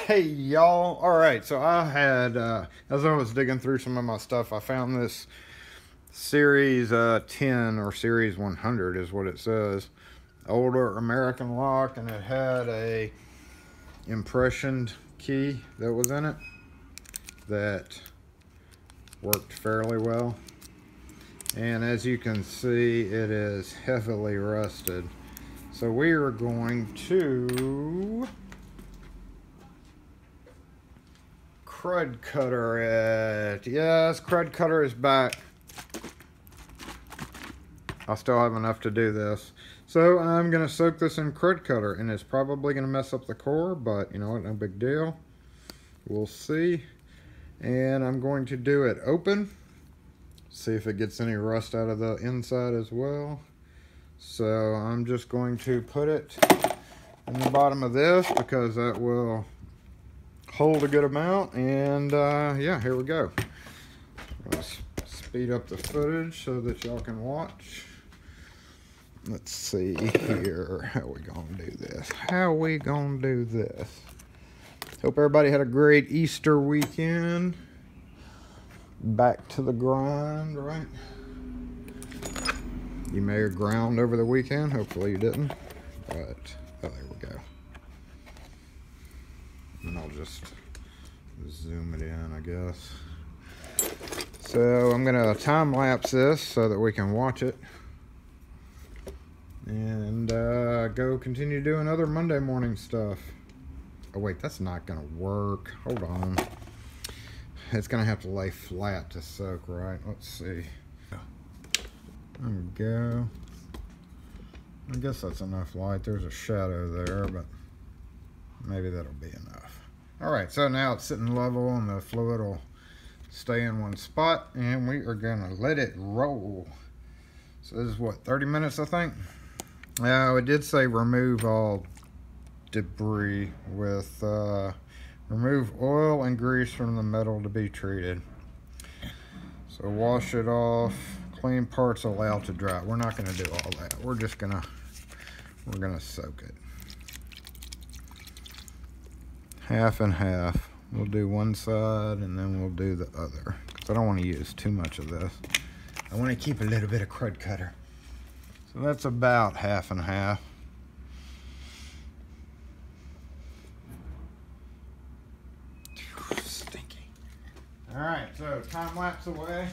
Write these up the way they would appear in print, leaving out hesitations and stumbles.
Hey y'all. Alright, so I had, as I was digging through some of my stuff, I found this Series 10 or Series 100 is what it says. Older American lock, and it had a impressioned key that was in it that worked fairly well. And as you can see, it is heavily rusted. So we are going to Krud Kutter it. Yes, Krud Kutter is back. I still have enough to do this. So I'm going to soak this in Krud Kutter, and it's probably going to mess up the core, but you know what, no big deal. We'll see. And I'm going to do it open. See if it gets any rust out of the inside as well. So I'm just going to put it in the bottom of this because that will hold a good amount. And yeah, here we go. I'm going to speed up the footage so that y'all can watch. Let's see here. How we gonna do this? How we gonna do this? Hope everybody had a great Easter weekend. Back to the grind, right? You may have ground over the weekend. Hopefully you didn't. But, oh, there we go. And I'll just zoom it in, I guess. So I'm gonna time lapse this so that we can watch it. And go continue doing other Monday morning stuff. Oh wait, that's not gonna work. Hold on. It's gonna have to lay flat to soak, right? Let's see. There we go. I guess that's enough light. There's a shadow there, but maybe that'll be enough. Alright, so now it's sitting level and the fluid will stay in one spot, and we are gonna let it roll. So this is what, 30 minutes I think? Now it did say remove all debris with remove oil and grease from the metal to be treated. So wash it off, clean parts, allow to dry. We're not going to do all that. We're gonna soak it. Half and half. We'll do one side and then we'll do the other. Because I don't want to use too much of this. I want to keep a little bit of Krud Kutter. So that's about half and half. Stinky. Alright, so time lapse away.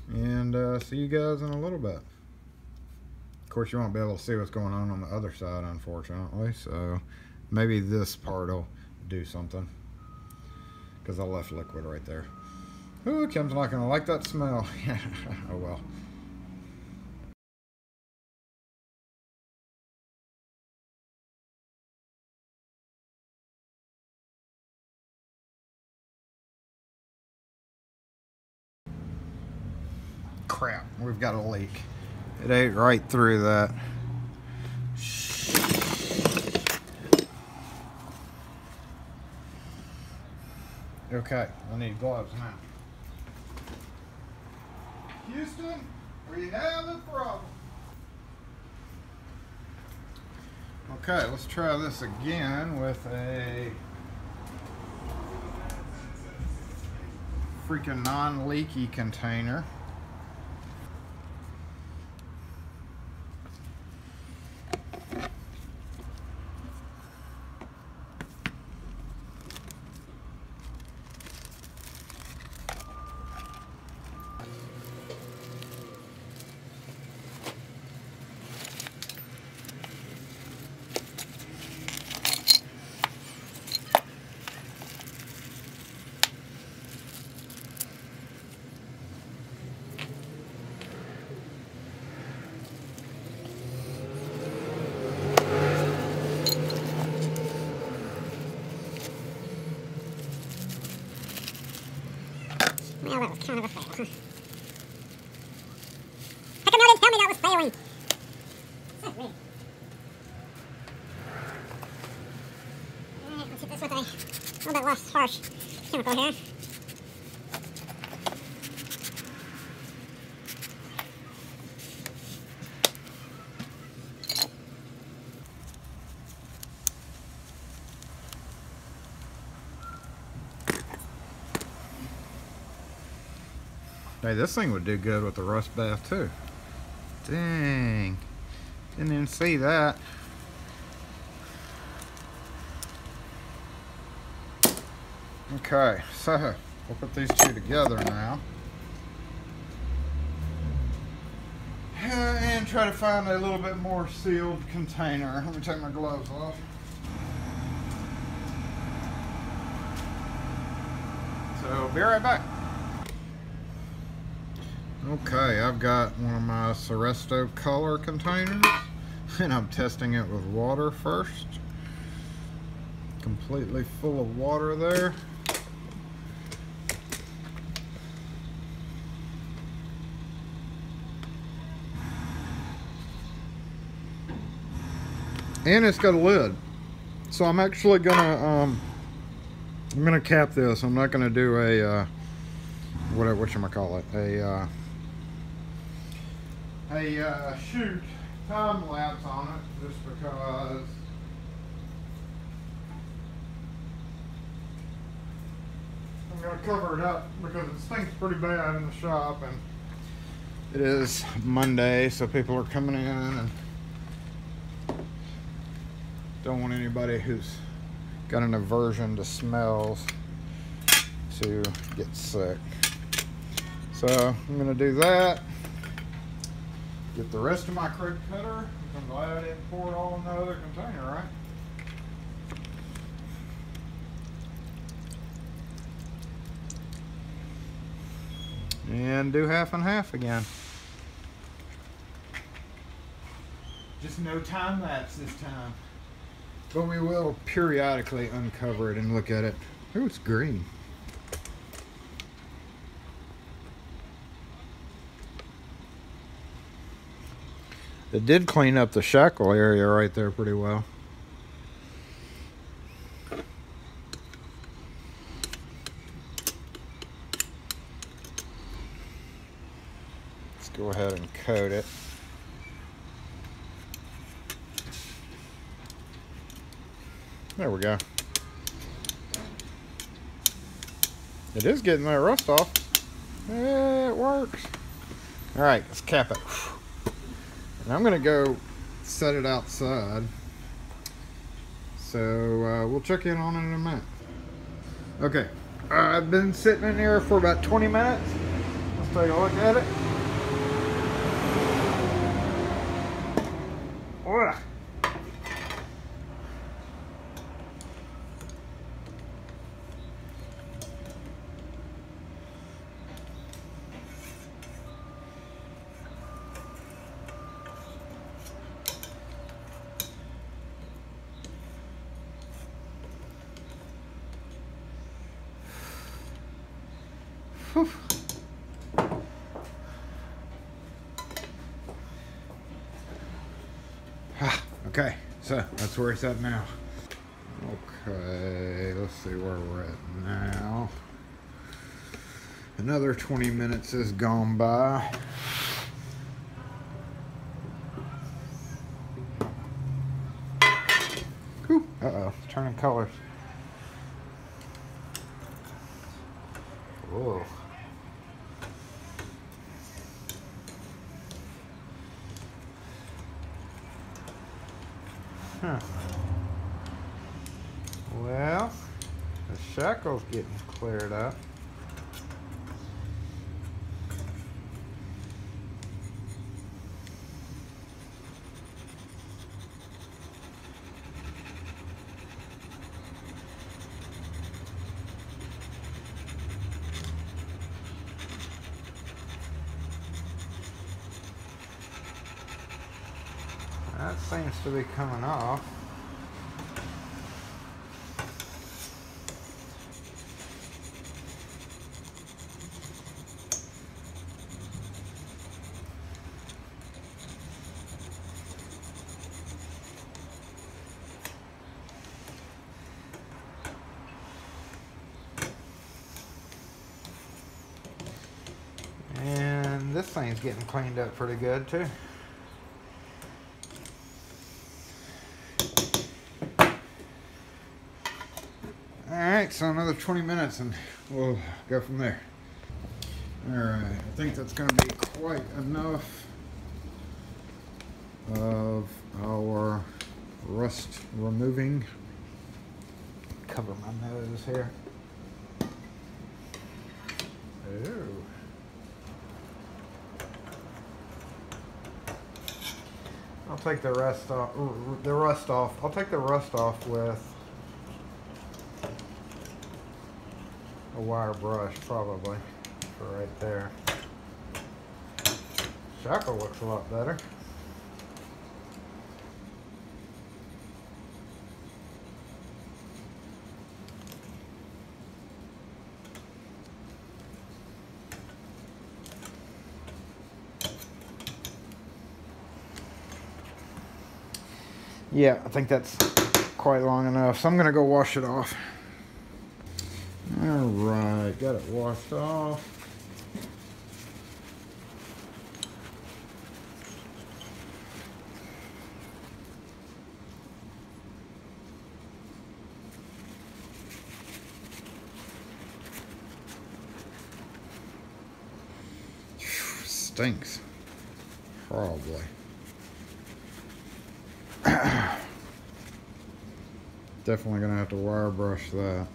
And see you guys in a little bit. Of course, you won't be able to see what's going on the other side, unfortunately. So maybe this part will do something. Because I left liquid right there. Ooh, Kim's not going to like that smell. Oh well. Crap, we've got a leak. It ate right through that. Okay, I need gloves now. Houston, we have a problem. Okay, let's try this again with a freaking non-leaky container. Well, that was kind of a fail, huh? How come y'all didn't tell me that was failing? So weird. Alright, let's hit this with a little bit less harsh chemical here. Hey, this thing would do good with the rust bath too. Dang. Didn't even see that. Okay, so we'll put these two together now. And try to find a little bit more sealed container. Let me take my gloves off. So, be right back. Okay, I've got one of my Seresto color containers, and I'm testing it with water first. Completely full of water there. And it's got a lid. So I'm actually gonna I'm gonna cap this. I'm not gonna do a whatchamacallit, a shoot time lapse on it, just because I'm gonna cover it up because it stinks pretty bad in the shop, and it is Monday, so people are coming in and don't want anybody who's got an aversion to smells to get sick. So I'm gonna do that. Get the rest of my Krud Kutter. I'm glad I didn't pour it all in the other container, right? And do half and half again. Just no time lapse this time. But we will periodically uncover it and look at it. Oh, it's green. It did clean up the shackle area right there pretty well. Let's go ahead and coat it. There we go. It is getting that rust off. It works. All right, let's cap it. And I'm gonna go set it outside. So we'll check in on it in a minute. Okay, I've been sitting in here for about 20 minutes. Let's take a look at it. Ugh. Okay, so that's where it's at now. Okay, let's see where we're at now. Another 20 minutes has gone by. Whew, uh-oh, it's turning colors. Whoa. Huh. Well, the shackle's getting cleared up. That seems to be coming off. And this thing's getting cleaned up pretty good too. Alright, so another 20 minutes and we'll go from there. Alright, I think that's going to be quite enough of our rust removing. Cover my nose here. Ew. I'll take the rust off. I'll take the rust off with a wire brush, probably, for right there. Shackle looks a lot better. Yeah, I think that's quite long enough. So I'm gonna go wash it off. All right, got it washed off. Stinks. Probably. Definitely gonna have to wire brush that.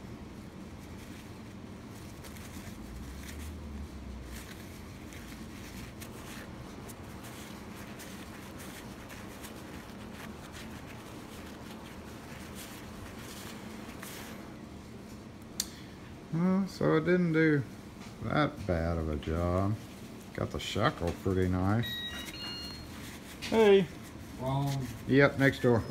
So it didn't do that bad of a job. Got the shackle pretty nice. Hey. Yep, next door.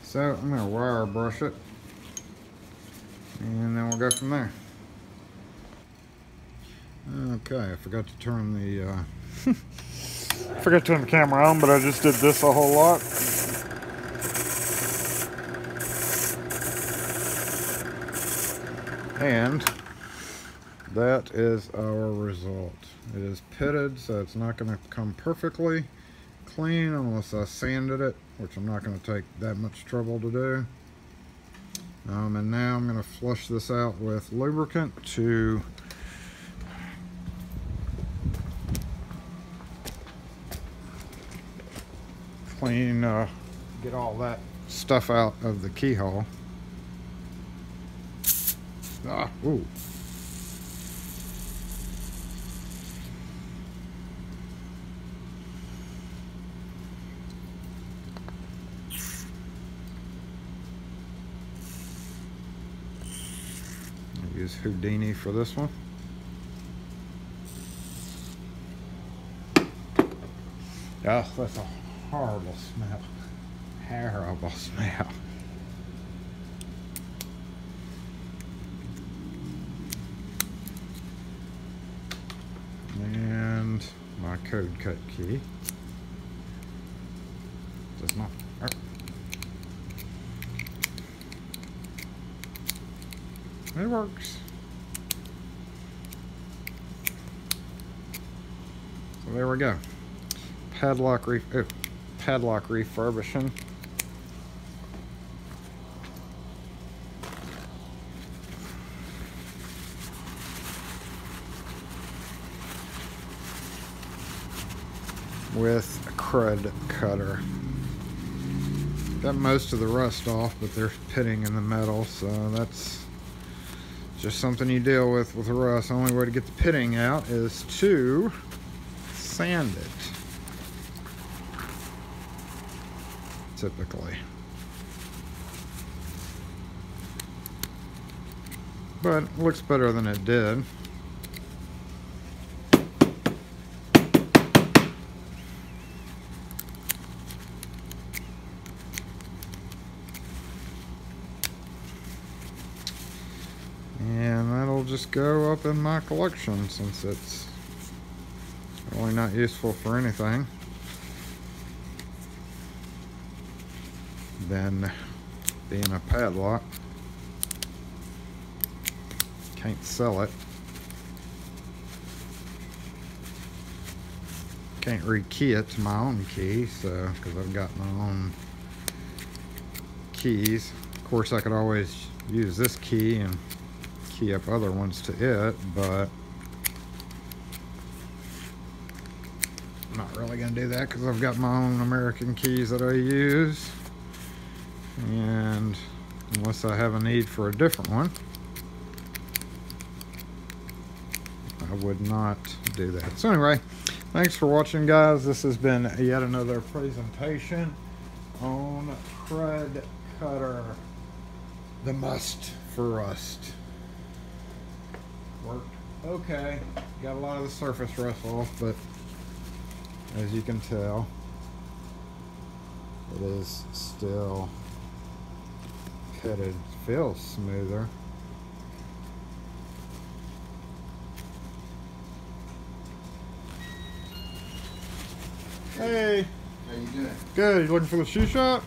So I'm gonna wire brush it, and then we'll go from there. Okay, I forgot to turn the camera on, but I just did this a whole lot. And that is our result. It is pitted, so it's not going to come perfectly clean unless I sanded it, which I'm not going to take that much trouble to do. And now I'm going to flush this out with lubricant to clean, get all that stuff out of the keyhole. Ooh. I'll use Houdini for this one. Oh, that's a horrible smell. Terrible smell. And my code cut key does not. It works. So there we go. Padlock refurbishing. With a Krud Kutter. Got most of the rust off, but there's pitting in the metal, so that's just something you deal with rust. The only way to get the pitting out is to sand it, typically. But it looks better than it did. And that'll just go up in my collection since it's really not useful for anything than being a padlock. Can't sell it. Can't rekey it to my own key, so because I've got my own keys. Of course, I could always use this key and key up other ones to it, but I'm not really going to do that because I've got my own American keys that I use, and unless I have a need for a different one, I would not do that. So anyway, thanks for watching, guys. This has been yet another presentation on Krud Kutter, the must for rust. Worked okay. Got a lot of the surface rust off, but as you can tell, it is still pitted. Feels smoother. Hey. How you doing? Good. You looking for the shoe shop?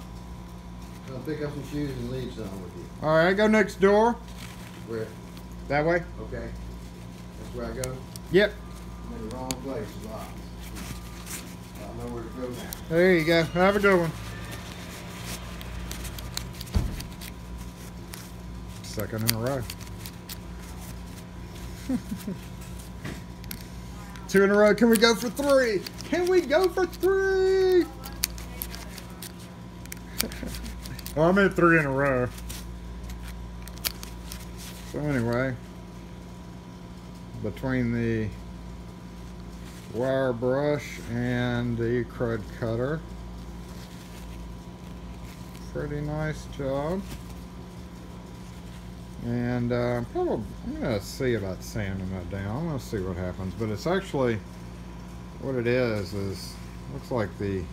I'll pick up some shoes and leave some with you. All right, go next door. Where? That way? Okay. That's where I go? Yep. I'm in the wrong place a lot. I don't know where to go now. There you go. Have a good one. Second in a row. 2 in a row. Can we go for 3? Can we go for 3? Well, I'm at 3 in a row. So anyway, between the wire brush and the Krud Kutter, pretty nice job. And probably I'm gonna see about sanding that down. I'm gonna see what happens, but it's actually what it is looks like the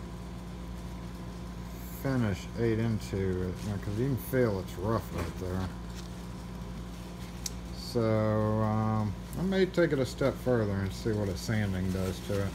finish ate into it, because you can feel it's rough right there. So I may take it a step further and see what a sanding does to it.